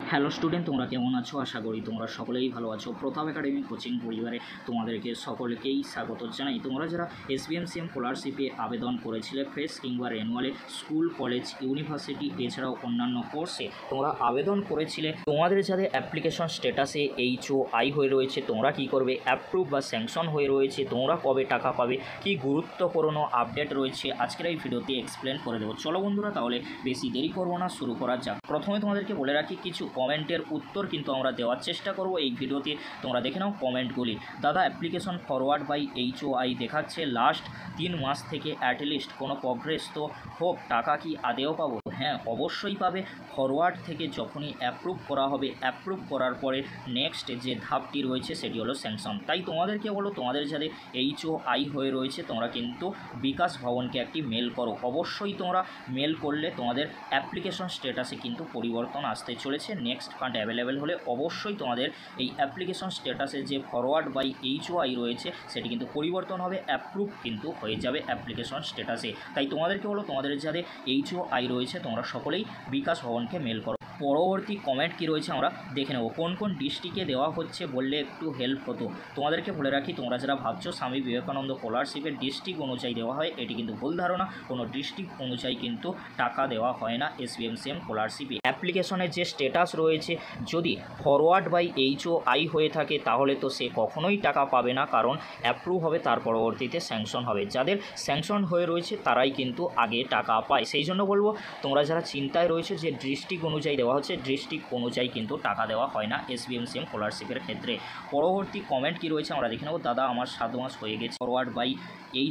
Hello student, তোমরা কেমন আছো? আশা করি তোমরা সকলেই ভালো আছো। প্রতাপ একাডেমি কোচিং পরিবারে তোমাদেরকে সকলকেই স্বাগত জানাই। তোমরা যারা এসবিএমসিএম স্কলারশিপে আবেদন করেছিলে ফ্রেশ কিংবা রেনুয়ালে স্কুল, কলেজ, ইউনিভার্সিটি এছাড়াও অন্যান্য কোর্সে তোমরা আবেদন করেছিলে, তোমাদের যাদের অ্যাপ্লিকেশন স্ট্যাটাসে HOI হয়ে রয়েছে, তোমরা কি করবে? অ্যাপ্রুভ বা স্যাংশন হয়ে রয়েছে, তোমরা কবে টাকা পাবে, কি গুরুত্বপূর্ণ আপডেট রয়েছে আজকের এই ভিডিওতে এক্সপ্লেন করে দেবো। চলো বন্ধুরা, তাহলে বেশি দেরি করবো না, শুরু করা যাক। প্রথমে তোমাদেরকে বলে রাখি, কিছু কমেন্টের উত্তর কিন্তু আমরা দেওয়ার চেষ্টা করব এই ভিডিওতে। তোমরা দেখে নাও কমেন্টগুলি। দাদা, অ্যাপ্লিকেশন ফরওয়ার্ড বাই HOI দেখাচ্ছে লাস্ট 3 মাস থেকে অ্যাটলিস্ট কোনো প্রগ্রেস তো হোক, টাকা কি আদেও পাবো? হ্যাঁ, অবশ্যই পাবে। ফরওয়ার্ড থেকে যখনই অ্যাপ্রুভ করা হবে, অ্যাপ্রুভ করার পরে নেক্সট যে ধাপটি রয়েছে সেটি হলো স্যাংশন। তাই তোমাদেরকে বলো, তোমাদের যাদের HOI হয়ে রয়েছে তোমরা কিন্তু বিকাশ ভবনকে একটি মেল করো। অবশ্যই তোমরা মেল করলে তোমাদের অ্যাপ্লিকেশন স্ট্যাটাসে কিন্তু পরিবর্তন আসতে চলেছে। নেক্সট ফান্ড অ্যাভেলেবেল হলে অবশ্যই তোমাদের এই অ্যাপ্লিকেশন স্ট্যাটাসে যে ফরওয়ার্ড বাই HOI রয়েছে সেটি কিন্তু পরিবর্তন হবে, অ্যাপ্রুভ কিন্তু হয়ে যাবে অ্যাপ্লিকেশন স্ট্যাটাসে। তাই তোমাদেরকে বলো, তোমাদের যাদের HOI রয়েছে তোমরা সকলেই বিকাশ ভবনকে মেল করো। পরবর্তী কমেন্ট কি রয়েছে আমরা দেখে নেব। কোন কোন ডিস্ট্রিক্টে দেওয়া হচ্ছে বললে একটু হেল্প হতো। তোমাদেরকে বলে রাখি, তোমরা যারা ভাবছো স্বামী বিবেকানন্দ স্কলারশিপের ডিস্ট্রিক্ট অনুযায়ী দেওয়া হয়, এটি কিন্তু ভুল ধারণা। কোনো ডিস্ট্রিক্ট অনুযায়ী কিন্তু টাকা দেওয়া হয় না এসবিএমসিএম স্কলারশিপে। অ্যাপ্লিকেশনের যে স্ট্যাটাস রয়েছে, যদি ফরওয়ার্ড বাই HOI হয়ে থাকে তাহলে তো সে কখনোই টাকা পাবে না, কারণ অ্যাপ্রুভ হবে, তার পরবর্তীতে স্যাংশন হবে। যাদের স্যাংশন হয়ে রয়েছে তারাই কিন্তু আগে টাকা পায়। সেই জন্য বলবো, তোমরা যারা চিন্তায় রয়েছে যে ডিস্ট্রিক্ট অনুযায়ী দেওয়া হচ্ছে, ডিস্ট্রিক্ট অনুযায়ী কিন্তু টাকা দেওয়া হয় না এসবিএমসিএম স্কলারশিপের ক্ষেত্রে। পরবর্তী কমেন্ট কি রয়েছে আমরা দেখে নেব। দাদা, আমার 7 মাস হয়ে গেছে, ফরওয়ার্ড বাই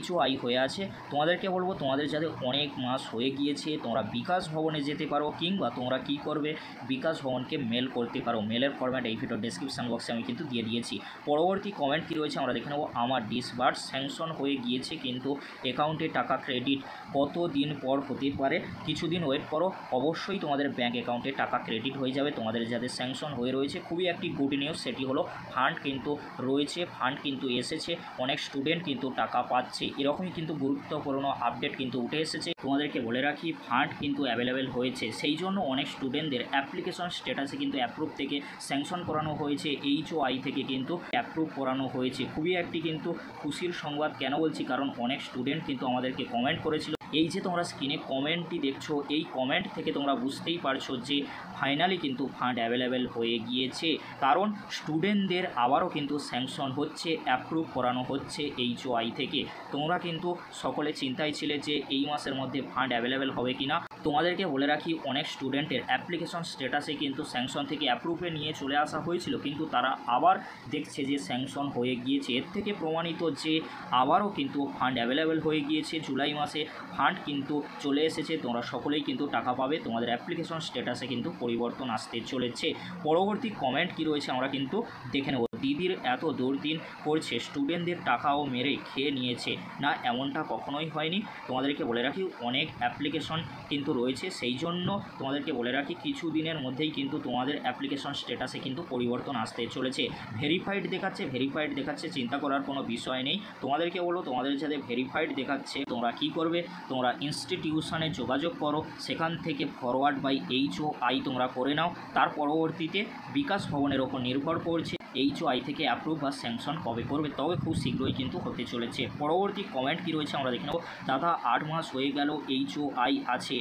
HOI হয়ে আছে। তোমাদেরকে বলবো, তোমাদের যাদের অনেক মাস হয়ে গিয়েছে তোমরা বিকাশ ভবনে যেতে পারো, কিংবা তোমরা কি করবে, বিকাশ ভবনকে মেল করতে পারো। মেলের ফরম্যাট এই ভিডিও ডেসক্রিপশন বক্সে আমি কিন্তু দিয়ে দিয়েছি। পরবর্তী কমেন্ট কি রয়েছে আমরা দেখে নেব। আমার ডিসবার্স স্যাংশন হয়ে গিয়েছে কিন্তু অ্যাকাউন্টে টাকা ক্রেডিট কত দিন পর হতে পারে? কিছুদিন ওয়েট করো, অবশ্যই তোমাদের ব্যাঙ্ক অ্যাকাউন্টে টাকা ক্রেডিট হয়ে যাবে। তোমাদের যাদের স্যাংশন হয়ে রয়েছে, খুবই একটি গুড নিউজ, সেটি হলো ফান্ড কিন্তু রয়েছে, ফান্ড কিন্তু এসেছে, অনেক স্টুডেন্ট কিন্তু টাকা পাচ্ছে। এরকমই কিন্তু গুরুত্বপূর্ণ আপডেট কিন্তু উঠে এসেছে। তোমাদেরকে বলে রাখি, ফান্ড কিন্তু অ্যাভেলেবেল হয়েছে, সেই জন্য অনেক স্টুডেন্টদের অ্যাপ্লিকেশন স্ট্যাটাসে কিন্তু অ্যাপ্রুভ থেকে স্যাংশন করানো হয়েছে, HOI থেকে কিন্তু অ্যাপ্রুভ করানো হয়েছে। খুবই একটি কিন্তু খুশির সংবাদ। কেন বলছি, কারণ অনেক স্টুডেন্ট কিন্তু আমাদেরকে কমেন্ট করেছিল। এই যে তোমরা স্ক্রিনে কমেন্টটি দেখছো, এই কমেন্ট থেকে তোমরা বুঝতেই পারছো যে ফাইনালি কিন্তু ফান্ড অ্যাভেলেবেল হয়ে গিয়েছে, কারণ স্টুডেন্টদের আবারও কিন্তু স্যাংশন হচ্ছে, অ্যাপ্রুভ করানো হচ্ছে HOI থেকে। তোমরা কিন্তু সকলে চিন্তায় ছিলে যে এই মাসের মধ্যে ফান্ড অ্যাভেলেবেল হবে কি না। তোমাদেরকে বলে রাখি, অনেক স্টুডেন্টের অ্যাপ্লিকেশন স্ট্যাটাসে কিন্তু স্যাংশন থেকে অ্যাপ্রুভে নিয়ে চলে আসা হয়েছিল, কিন্তু তারা আবার দেখছে যে স্যাংশন হয়ে গিয়েছে। এর থেকে প্রমাণিত যে আবারও কিন্তু ফান্ড অ্যাভেলেবেল হয়ে গিয়েছে। জুলাই মাসে ফান্ড কিন্তু চলে এসেছে, তোমরা সকলেই কিন্তু টাকা পাবে। তোমাদের অ্যাপ্লিকেশন স্ট্যাটাসে কিন্তু পরিবর্তন আসতে চলেছে। পরবর্তী কমেন্ট কি রয়েছে আমরা কিন্তু দেখে নেব। দিদির এত দুর্দিন করছে, স্টুডেন্টদের টাকাও মেরে খেয়ে নিয়েছে না, এমনটা কখনোই হয়নি। তোমাদেরকে বলে রাখি, অনেক অ্যাপ্লিকেশন কিন্তু রয়েছে, সেই জন্য তোমাদেরকে বলে রাখি কিছু দিনের মধ্যেই কিন্তু তোমাদের অ্যাপ্লিকেশন স্ট্যাটাসে কিন্তু পরিবর্তন আসতে চলেছে। ভেরিফাইড দেখাচ্ছে, চিন্তা করার কোনো বিষয় নেই। তোমাদেরকে বলো, তোমাদের যাতে ভেরিফাইড দেখাচ্ছে তোমরা কি করবে, তোমরা ইনস্টিটিউশনে যোগাযোগ করো, সেখান থেকে ফরওয়ার্ড বাই HOI তোমরা করে নাও। তার পরবর্তীতে বিকাশ ভবনের ওপর নির্ভর করছে HOI থেকে অ্যাপ্রুভ বা স্যাংশন কবে করবে, তবে খুব শীঘ্রই কিন্তু হতে চলেছে। পরবর্তী কমেন্ট কি রয়েছে আমরা দেখে নেব। দাদা, 8 মাস হয়ে গেল HOI আছে,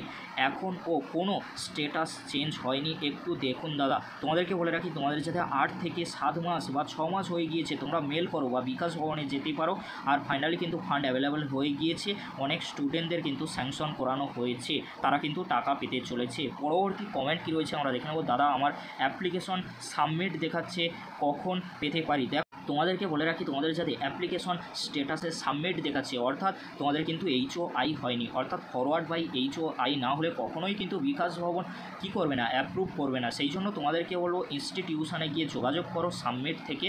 এখন কোনো স্ট্যাটাস চেঞ্জ হয়নি, একটু দেখুন দাদা। তোমাদেরকে বলে রাখি, তোমাদের যাতে 8 থেকে 7 মাস বা 6 মাস হয়ে গিয়েছে তোমরা মেল করো বা বিকাশ ভবনে যেতে পারো। আর ফাইনালি কিন্তু ফান্ড অ্যাভেলেবেল হয়ে গিয়েছে, অনেক স্টুডেন্টদের কিন্তু স্যাংশন করানো হয়েছে, তারা কিন্তু টাকা পেতে চলেছে। পরবর্তী কমেন্ট কি রয়েছে আমরা দেখে নেব। দাদা, আমার অ্যাপ্লিকেশন সাবমিট দেখাচ্ছে, কখন পেতে পারি? দেখ, তোমাদেরকে বলে রাখি, তোমাদের যাতে অ্যাপ্লিকেশন স্ট্যাটাসে সাবমিট দেখাচ্ছে, অর্থাৎ তোমাদের কিন্তু HOI হয়নি, অর্থাৎ ফরওয়ার্ড বাই HOI না হলে কখনোই কিন্তু বিকাশ ভবন কি করবে না, অ্যাপ্রুভ করবে না। সেই জন্য তোমাদেরকে বলবো, ইনস্টিটিউশনে গিয়ে যোগাযোগ করো, সাবমিট থেকে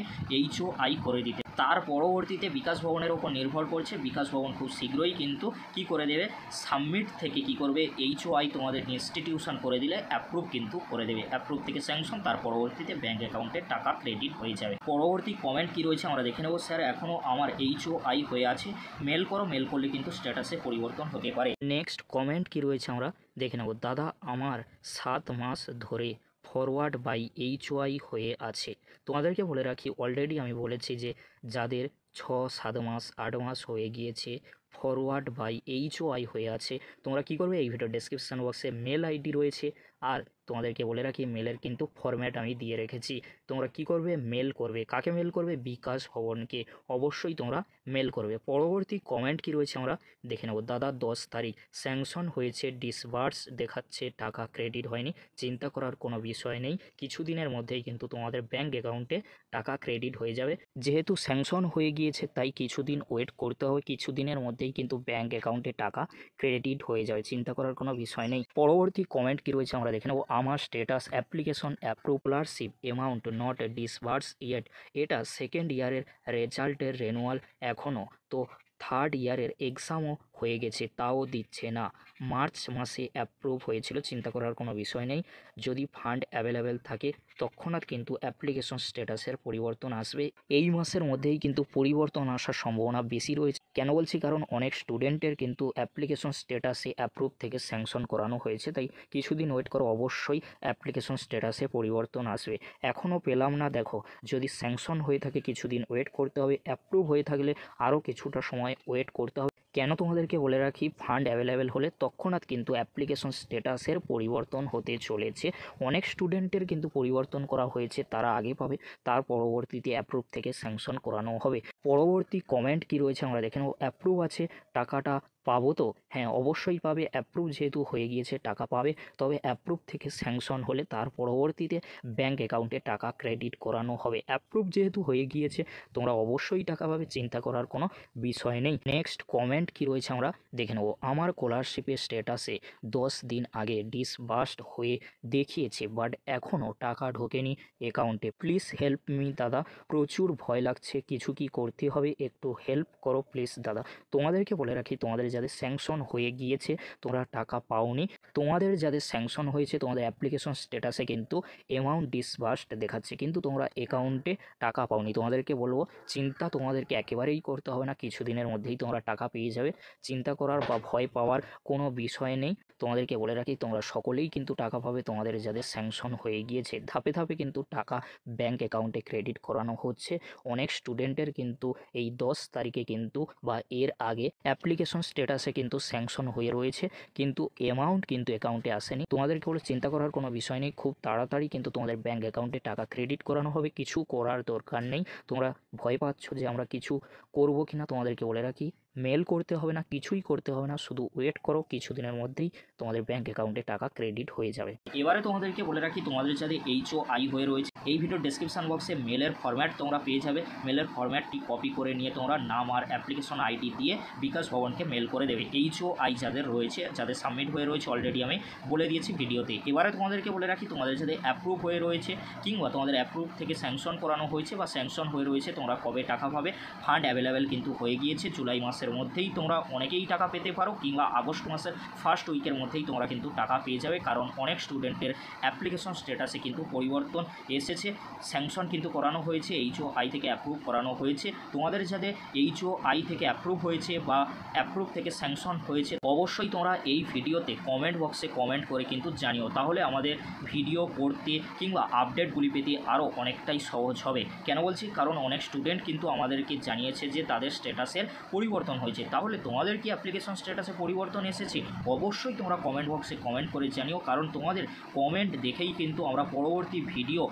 HOI করে দিতে। তার পরবর্তীতে বিকাশ ভবনের ওপর নির্ভর করছে, বিকাশ ভবন খুব শীঘ্রই কিন্তু কি করে দেবে, সাবমিট থেকে কি করবে, HOI তোমাদের ইনস্টিটিউশন করে দিলে অ্যাপ্রুভ কিন্তু করে দেবে। অ্যাপ্রুভ থেকে স্যাংশন, তার পরবর্তীতে ব্যাঙ্ক অ্যাকাউন্টে টাকা ক্রেডিট হয়ে যাবে। পরবর্তী কমেন্ট কি রয়েছে আমরা দেখে নেব। স্যার, এখনও আমার HOI হয়ে আছে, মেল করো, মেল করলে কিন্তু স্ট্যাটাসে পরিবর্তন হতে পারে। নেক্সট কমেন্ট কি রয়েছে আমরা দেখে নেব। দাদা, আমার 7 মাস ধরে ফরওয়ার্ড বাই HY হয়ে আছে। তোমাদেরকে বলে রাখি, অলরেডি আমি বলেছি যে যাদের 6-7 মাস 8 মাস হয়ে গিয়েছে ফরওয়ার্ড বাই HY হয়ে আছে, তোমরা কি করবে, এই ভিডিও ডেসক্রিপশন বক্সে মেল আইডি রয়েছে। আর তোমাদেরকে বলে রাখি মেলের কিন্তু ফরম্যাট আমি দিয়ে রেখেছি। তোমরা কি করবে, মেল করবে। কাকে মেল করবে? বিকাশ ভবনকে অবশ্যই তোমরা মেল করবে। পরবর্তী কমেন্ট কি রয়েছে আমরা দেখে নেব। দাদা 10 তারিখ স্যাংশন হয়েছে, ডিসবার্স দেখাচ্ছে, টাকা ক্রেডিট হয়নি, চিন্তা করার কোনো বিষয় নেই, কিছুদিনের মধ্যেই কিন্তু তোমাদের ব্যাঙ্ক অ্যাকাউন্টে টাকা ক্রেডিট হয়ে যাবে। যেহেতু স্যাংশন হয়ে গিয়েছে তাই কিছুদিন ওয়েট করতে হবে, কিছুদিনের মধ্যেই কিন্তু ব্যাঙ্ক অ্যাকাউন্টে টাকা ক্রেডিট হয়ে যাবে, চিন্তা করার কোনো বিষয় নেই। পরবর্তী কমেন্ট কি রয়েছে আমরা দেখে নেব। আমার status application approve, scholarship amount not disburse yet. এটা সেকেন্ড ইয়ারের রেজাল্টের রেনুয়াল এখনও, তো থার্ড ইয়ারের এক্সামও হয়ে গেছে তাও দিচ্ছে না। মার্চ মাসে অ্যাপ্রুভ হয়েছিল, চিন্তা করার কোনো বিষয় নেই। যদি ফান্ড অ্যাভেলেবেল থাকে তৎক্ষণাৎ কিন্তু অ্যাপ্লিকেশন স্ট্যাটাসের পরিবর্তন আসবে। এই মাসের মধ্যেই কিন্তু পরিবর্তন আসার সম্ভাবনা বেশি রয়েছে। কেন বলছি, কারণ অনেক স্টুডেন্টের কিন্তু অ্যাপ্লিকেশন স্ট্যাটাসে অ্যাপ্রুভ থেকে স্যাংশন করানো হয়েছে, তাই কিছুদিন ওয়েট করো, অবশ্যই অ্যাপ্লিকেশন স্ট্যাটাসে পরিবর্তন আসবে। এখনও পেলাম না, দেখো যদি স্যাংশন হয়ে থাকে কিছুদিন ওয়েট করতে হবে, অ্যাপ্রুভ হয়ে থাকলে আরও কিছুটা সময় ওয়েট করতে হবে। কেন তোমাদেরকে বলে রাখি, ফান্ড অ্যাভেলেবেল হলে তৎক্ষণাৎ কিন্তু অ্যাপ্লিকেশন স্ট্যাটাসের পরিবর্তন হতে চলেছে। অনেক স্টুডেন্টের কিন্তু পরিবর্তন করা হয়েছে, তারা আগে পাবে, তার পরবর্তীতে অ্যাপ্রুভ থেকে স্যাংশন করানো হবে। পরবর্তী কমেন্ট কি রয়েছে আমরা দেখে নেব। অ্যাপ্রুভ আছে, টাকাটা পাবো তো? হ্যাঁ অবশ্যই পাবে, অ্যাপ্রুভ যেহেতু হয়ে গিয়েছে টাকা পাবে। তবে অ্যাপ্রুভ থেকে স্যাংশন হলে তার পরবর্তীতে ব্যাঙ্ক অ্যাকাউন্টে টাকা ক্রেডিট করানো হবে। অ্যাপ্রুভ যেহেতু হয়ে গিয়েছে তোমরা অবশ্যই টাকা পাবে, চিন্তা করার কোনো বিষয় নেই। নেক্সট কমেন্ট কি রয়েছে আমরা দেখে নেব। আমার স্কলারশিপের স্ট্যাটাসে 10 দিন আগে ডিসবার্সড হয়ে দেখিয়েছে, বাট এখনও টাকা ঢোকেনি অ্যাকাউন্টে, প্লিজ হেল্প মি দাদা, প্রচুর ভয় লাগছে, কিছু কি করতে হবে, একটু হেল্প করো প্লিজ দাদা। তোমাদেরকে বলে রাখি, তোমাদের যাদের স্যাংশন হয়ে গিয়েছে তোমরা টাকা পাওনি, তোমাদের যাদের স্যাংশন হয়েছে তোমাদের অ্যাপ্লিকেশন স্ট্যাটাসে কিন্তু অ্যামাউন্ট ডিসবার্সড দেখাচ্ছে, কিন্তু তোমরা অ্যাকাউন্টে টাকা পাওনি। তোমাদেরকে বলবো চিন্তা তোমাদেরকে একেবারেই করতে হবে না, কিছুদিনের মধ্যেই তোমরা টাকা পেয়ে যাবে, চিন্তা করার বা ভয় পাওয়ার কোনো বিষয় নেই। তোমাদেরকে বলে রাখি তোমরা সকলেই কিন্তু টাকা পাবে, তোমাদের যাদের স্যাংশন হয়ে গিয়েছে। ধাপে ধাপে কিন্তু টাকা ব্যাঙ্ক অ্যাকাউন্টে ক্রেডিট করানো হচ্ছে। অনেক স্টুডেন্টের কিন্তু এই 10 তারিখে কিন্তু বা এর আগে অ্যাপ্লিকেশন স্ট্যাটাসে কিন্তু স্যাংশন হয়ে রয়েছে, কিন্তু অ্যামাউন্ট কিন্তু অ্যাকাউন্টে আসেনি। তোমাদেরকে বলে চিন্তা করার কোনো বিষয় নেই, খুব তাড়াতাড়ি কিন্তু তোমাদের ব্যাঙ্ক অ্যাকাউন্টে টাকা ক্রেডিট করানো হবে, কিছু করার দরকার নেই। তোমরা ভয় পাচ্ছ যে আমরা কিছু করবো কিনা, তোমাদেরকে বলে রাখি মেল করতে হবে না, কিছুই করতে হবে না, শুধু ওয়েট করো, কিছুদিনের মধ্যেই তোমাদের ব্যাঙ্ক অ্যাকাউন্টে টাকা ক্রেডিট হয়ে যাবে। এবারে তোমাদেরকে বলে রাখি, তোমাদের যাদের HOI হয়ে রয়েছে এই ভিডিও ডেসক্রিপশন বক্সে মেলের ফরম্যাট তোমরা পেয়ে যাবে। মেলের ফরম্যাটটি কপি করে নিয়ে তোমরা নাম আর অ্যাপ্লিকেশন আইডি দিয়ে বিকাশ ভবনকে মেল করে দেবে। HOI যাদের রয়েছে, যাদের সাবমিট হয়ে রয়েছে অলরেডি আমি বলে দিয়েছি ভিডিওতে। এবারে তোমাদেরকে বলে রাখি, তোমাদের যাদের অ্যাপ্রুভ হয়ে রয়েছে কিংবা তোমাদের অ্যাপ্রুভ থেকে স্যাংশন করানো হয়েছে বা স্যাংশন হয়ে রয়েছে, তোমরা কবে টাকা পাবে। ফান্ড অ্যাভেলেবেল কিন্তু হয়ে গিয়েছে, জুলাই মাসের মধ্যেই তোমরা অনেকেই টাকা পেতে পারো, কিংবা আগস্ট মাসের ফার্স্ট উইকের মধ্যেই তোমরা কিন্তু টাকা পেয়ে যাবে। কারণ অনেক স্টুডেন্টের অ্যাপ্লিকেশন স্ট্যাটাসে কিন্তু পরিবর্তন এসেছে, স্যাংশন কিন্তু করানো হয়েছে, HOI থেকে অ্যাপ্রুভ করানো হয়েছে। তোমাদের যাদের HOI থেকে অ্যাপ্রুভ হয়েছে বা অ্যাপ্রুভ থেকে স্যাংশন হয়েছে অবশ্যই তোমরা এই ভিডিওতে কমেন্ট বক্সে কমেন্ট করে কিন্তু জানিও, তাহলে আমাদের ভিডিও করতে কিংবা আপডেটগুলি পেতে আরও অনেকটাই সহজ হবে। কেন বলছি, কারণ অনেক স্টুডেন্ট কিন্তু আমাদেরকে জানিয়েছে যে তাদের স্ট্যাটাসের পরিবর্তন হয়েছে। তাহলে তোমাদের কি অ্যাপ্লিকেশন স্ট্যাটাসে পরিবর্তন এসেছে অবশ্যই তোমরা কমেন্ট বক্সে কমেন্ট করে জানিও, কারণ তোমাদের কমেন্ট দেখেই কিন্তু আমরা পরবর্তী ভিডিও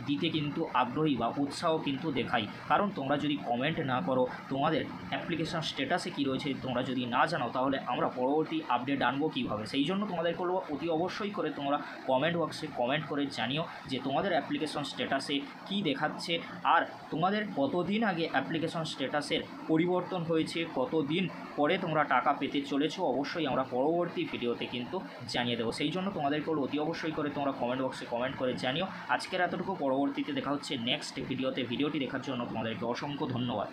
দিতে কিন্তু আগ্রহী বা উৎসাহ কিন্তু দেখাই। কারণ তোমরা যদি কমেন্ট না করো, তোমাদের অ্যাপ্লিকেশন স্ট্যাটাসে কী রয়েছে তোমরা যদি না জানাও, তাহলে আমরা পরবর্তী আপডেট আনবো কীভাবে। সেই জন্য তোমাদের বলবো অতি অবশ্যই করে তোমরা কমেন্ট বক্সে কমেন্ট করে জানিও যে তোমাদের অ্যাপ্লিকেশন স্ট্যাটাসে কী দেখাচ্ছে, আর তোমাদের কতদিন আগে অ্যাপ্লিকেশন স্ট্যাটাসের পরিবর্তন হয়েছে, কতদিন পরে তোমরা টাকা পেতে চলেছো, অবশ্যই আমরা পরবর্তী ভিডিওতে কিন্তু জানিয়ে দেবো। সেই জন্য তোমাদেরকে অতি অবশ্যই করে তোমরা কমেন্ট বক্সে কমেন্ট করে জানিও। আজকের এতটুকু, পরবর্তীতে দেখা হচ্ছে নেক্সট ভিডিওতে। ভিডিওটি দেখার জন্য তোমাদেরকে অসংখ্য ধন্যবাদ।